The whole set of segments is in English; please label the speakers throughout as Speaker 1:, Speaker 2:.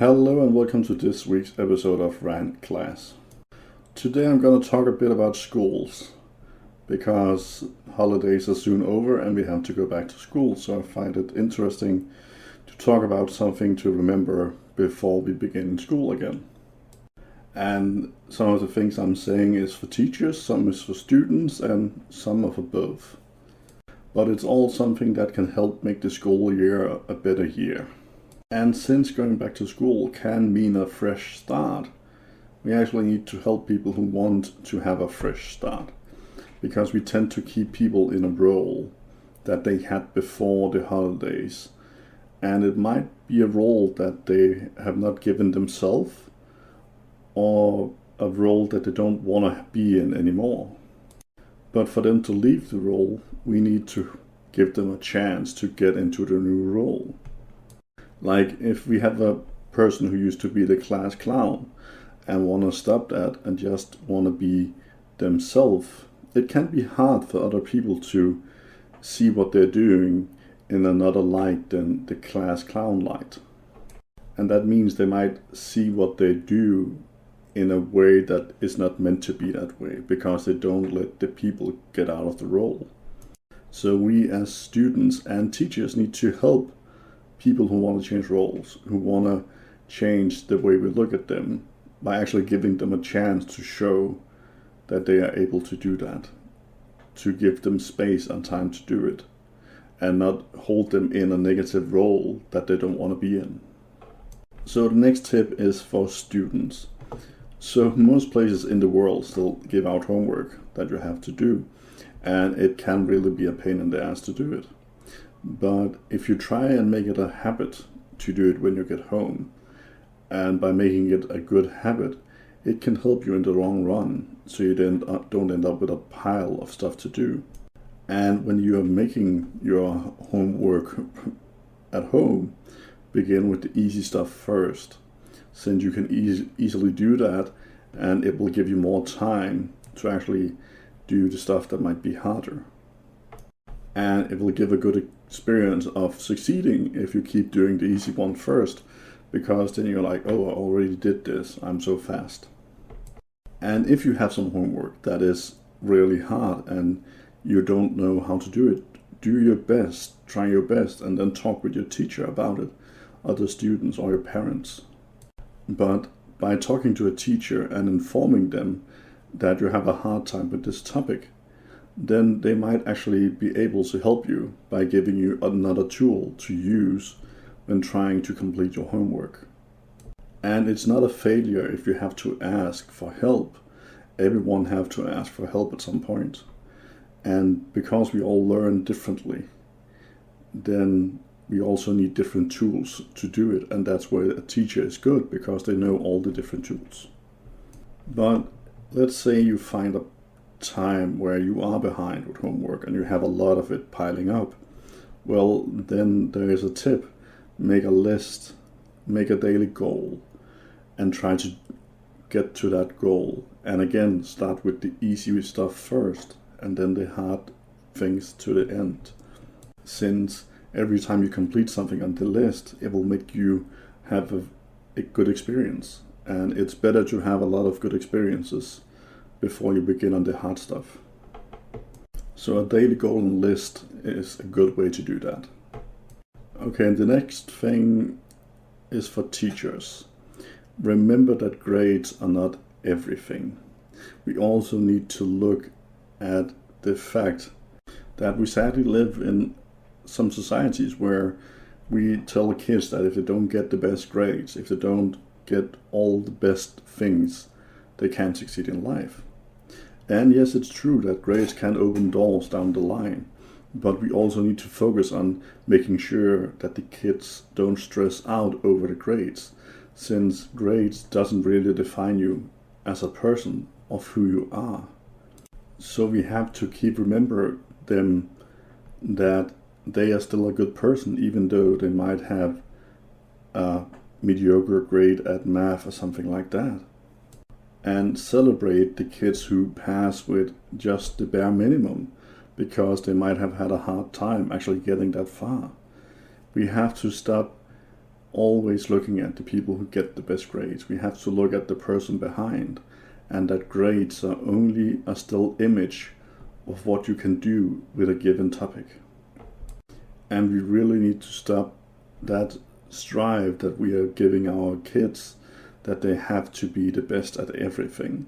Speaker 1: Hello and welcome to this week's episode of Rant Class. Today I'm going to talk a bit about schools because holidays are soon over and we have to go back to school, so I find it interesting to talk about something to remember before we begin school again. And some of the things I'm saying is for teachers, some is for students, and some are for both. But it's all something that can help make the school year a better year. And since going back to school can mean a fresh start, we actually need to help people who want to have a fresh start, because we tend to keep people in a role that they had before the holidays. And it might be a role that they have not given themselves, or a role that they don't want to be in anymore. But for them to leave the role, we need to give them a chance to get into the new role. Like if we have a person who used to be the class clown and want to stop that and just want to be themselves, it can be hard for other people to see what they're doing in another light than the class clown light. And that means they might see what they do in a way that is not meant to be that way, because they don't let the people get out of the role. So we as students and teachers need to help people who want to change roles, who want to change the way we look at them, by actually giving them a chance to show that they are able to do that, to give them space and time to do it, and not hold them in a negative role that they don't want to be in. So the next tip is for students. So most places in the world still give out homework that you have to do, and it can really be a pain in the ass to do it. But if you try and make it a habit to do it when you get home, and by making it a good habit, it can help you in the long run, so you don't end up with a pile of stuff to do. And when you are making your homework at home, begin with the easy stuff first, since you can easily do that, and it will give you more time to actually do the stuff that might be harder. And it will give a good experience of succeeding if you keep doing the easy one first, because then you're like, oh, I already did this, I'm so fast. And if you have some homework that is really hard and you don't know how to do it, do your best, try your best, and then talk with your teacher about it, other students or your parents. But by talking to a teacher and informing them that you have a hard time with this topic, then they might actually be able to help you by giving you another tool to use when trying to complete your homework. And it's not a failure if you have to ask for help. Everyone have to ask for help at some point. And because we all learn differently, then we also need different tools to do it. And that's where a teacher is good, because they know all the different tools. But let's say you find a time where you are behind with homework and you have a lot of it piling up. Well, then there is a tip. Make a list, make a daily goal, and try to get to that goal. And again, start with the easy stuff first, and then the hard things to the end. Since every time you complete something on the list, it will make you have a good experience. And it's better to have a lot of good experiences before you begin on the hard stuff. So a daily goal and list is a good way to do that. Okay, and the next thing is for teachers. Remember that grades are not everything. We also need to look at the fact that we sadly live in some societies where we tell kids that if they don't get the best grades, if they don't get all the best things, they can't succeed in life. And yes, it's true that grades can open doors down the line, but we also need to focus on making sure that the kids don't stress out over the grades, since grades doesn't really define you as a person of who you are. So we have to keep remember them that they are still a good person, even though they might have a mediocre grade at math or something like that. And celebrate the kids who pass with just the bare minimum, because they might have had a hard time actually getting that far. We have to stop always looking at the people who get the best grades. We have to look at the person behind, and that grades are only a still image of what you can do with a given topic. And we really need to stop that strive that we are giving our kids, that they have to be the best at everything.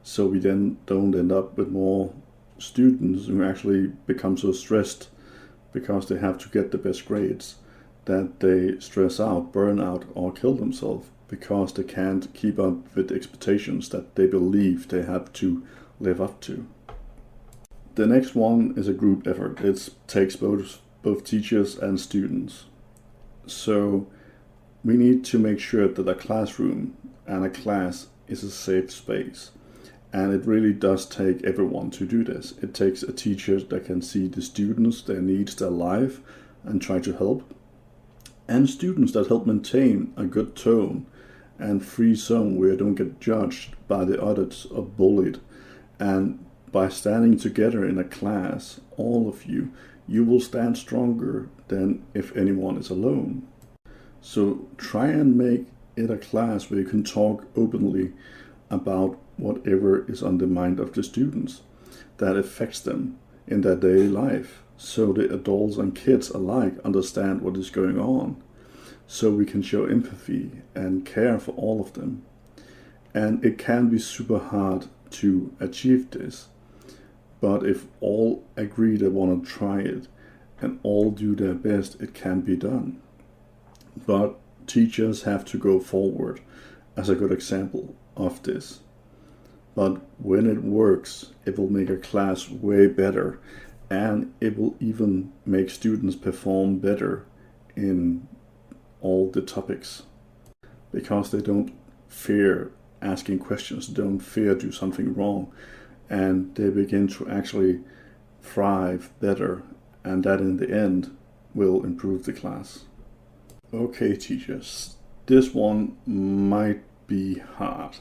Speaker 1: So we then don't end up with more students who actually become so stressed because they have to get the best grades that they stress out, burn out, or kill themselves because they can't keep up with the expectations that they believe they have to live up to. The next one is a group effort. It takes both teachers and students. So we need to make sure that a classroom and a class is a safe space. And it really does take everyone to do this. It takes a teacher that can see the students, their needs, their life, and try to help. And students that help maintain a good tone and free zone where you don't get judged by the others or bullied. And by standing together in a class, all of you will stand stronger than if anyone is alone. So try and make it a class where you can talk openly about whatever is on the mind of the students that affects them in their daily life, so the adults and kids alike understand what is going on, so we can show empathy and care for all of them. And it can be super hard to achieve this, but if all agree they want to try it and all do their best, it can be done. But teachers have to go forward as a good example of this. But when it works, it will make a class way better, and it will even make students perform better in all the topics, because they don't fear asking questions, don't fear do something wrong, and they begin to actually thrive better, and that in the end will improve the class. Okay, teachers, this one might be hard.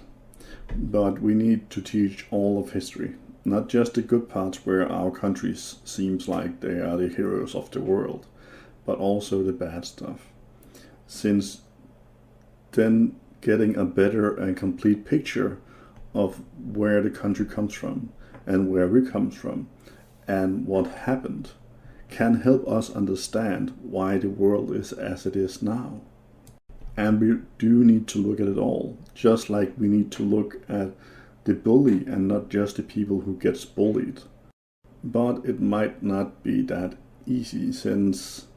Speaker 1: But we need to teach all of history, not just the good parts where our country seems like they are the heroes of the world, but also the bad stuff. Since then getting a better and complete picture of where the country comes from and where we come from and what happened can help us understand why the world is as it is now. And we do need to look at it all, just like we need to look at the bully and not just the people who gets bullied. But it might not be that easy, since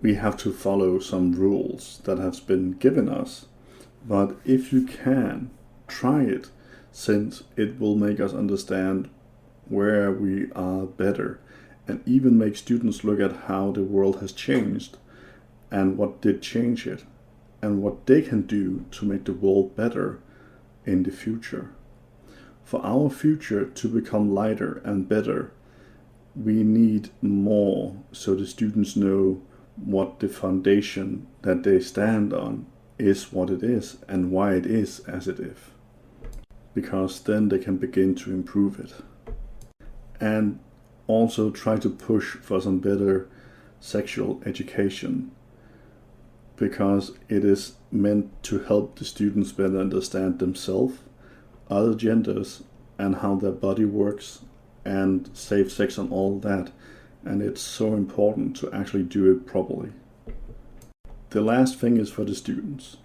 Speaker 1: we have to follow some rules that have been given us. But if you can, try it, since it will make us understand where we are better, and even make students look at how the world has changed and what did change it, and what they can do to make the world better in the future. For our future to become lighter and better, we need more, so the students know what the foundation that they stand on is, what it is, and why it is as it is. Because then they can begin to improve it. And also try to push for some better sexual education, because it is meant to help the students better understand themselves, other genders, and how their body works, and safe sex and all that. And it's so important to actually do it properly. The last thing is for the students.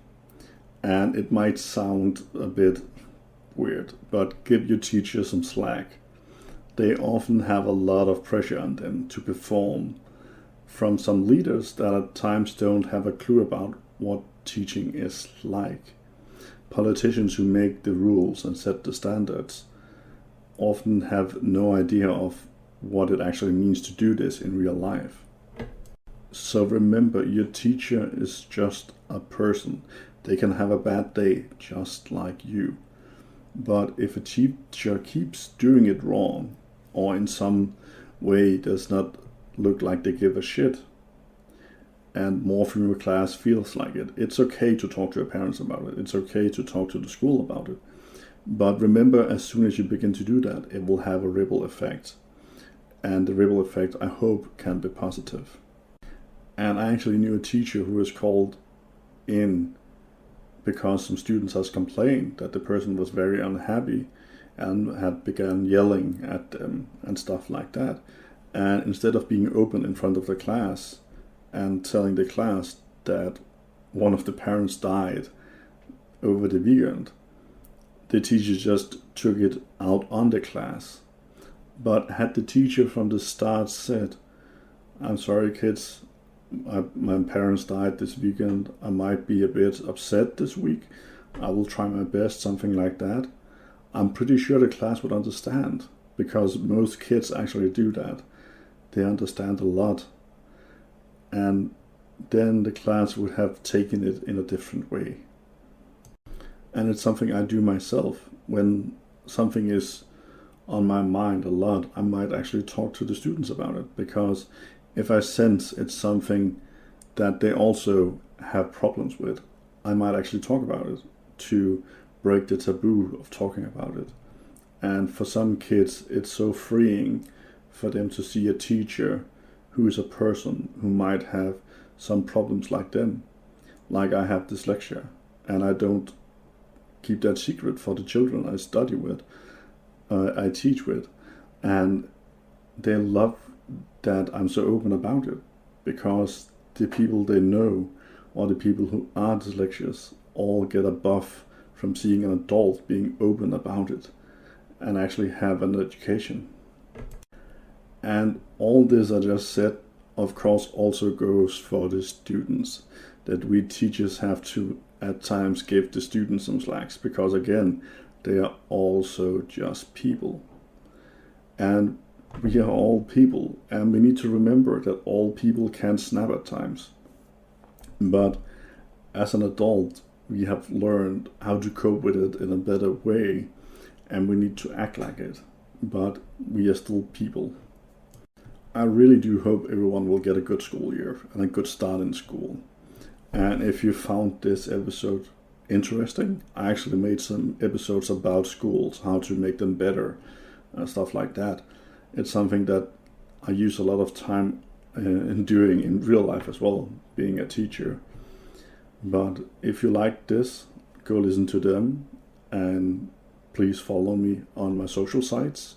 Speaker 1: And it might sound a bit weird, but give your teachers some slack. They often have a lot of pressure on them to perform, from some leaders that at times don't have a clue about what teaching is like. Politicians who make the rules and set the standards often have no idea of what it actually means to do this in real life. So remember, your teacher is just a person. They can have a bad day just like you. But if a teacher keeps doing it wrong, or in some way does not look like they give a shit, and more from your class feels like it, it's okay to talk to your parents about it. It's okay to talk to the school about it. But remember, as soon as you begin to do that, it will have a ripple effect. And the ripple effect, I hope, can be positive. And I actually knew a teacher who was called in because some students has complained that the person was very unhappy and had begun yelling at them and stuff like that. And instead of being open in front of the class and telling the class that one of the parents died over the weekend, the teacher just took it out on the class. But had the teacher from the start said, I'm sorry kids, my parents died this weekend, I might be a bit upset this week, I will try my best, something like that, I'm pretty sure the class would understand, because most kids actually do that. They understand a lot. And then the class would have taken it in a different way. And it's something I do myself. When something is on my mind a lot, I might actually talk to the students about it, because if I sense it's something that they also have problems with, I might actually talk about it to break the taboo of talking about it. And for some kids, it's so freeing for them to see a teacher who is a person who might have some problems like them. Like I have dyslexia, and I don't keep that secret for the children I study with, I teach with. And they love that I'm so open about it, because the people they know, or the people who are dyslexics, all get a buff from seeing an adult being open about it and actually have an education. And all this I just said, of course, also goes for the students, that we teachers have to at times give the students some slacks, because again, they are also just people. And we are all people, and we need to remember that all people can snap at times. But as an adult, we have learned how to cope with it in a better way, and we need to act like it. But we are still people. I really do hope everyone will get a good school year and a good start in school. And if you found this episode interesting, I actually made some episodes about schools, how to make them better, and stuff like that. It's something that I use a lot of time in doing in real life as well, being a teacher. But if you like this, go listen to them, and please follow me on my social sites,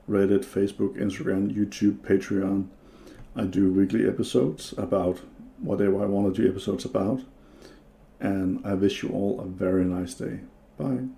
Speaker 1: Reddit, Facebook, Instagram, YouTube, Patreon. I do weekly episodes about whatever I want to do episodes about. And I wish you all a very nice day. Bye.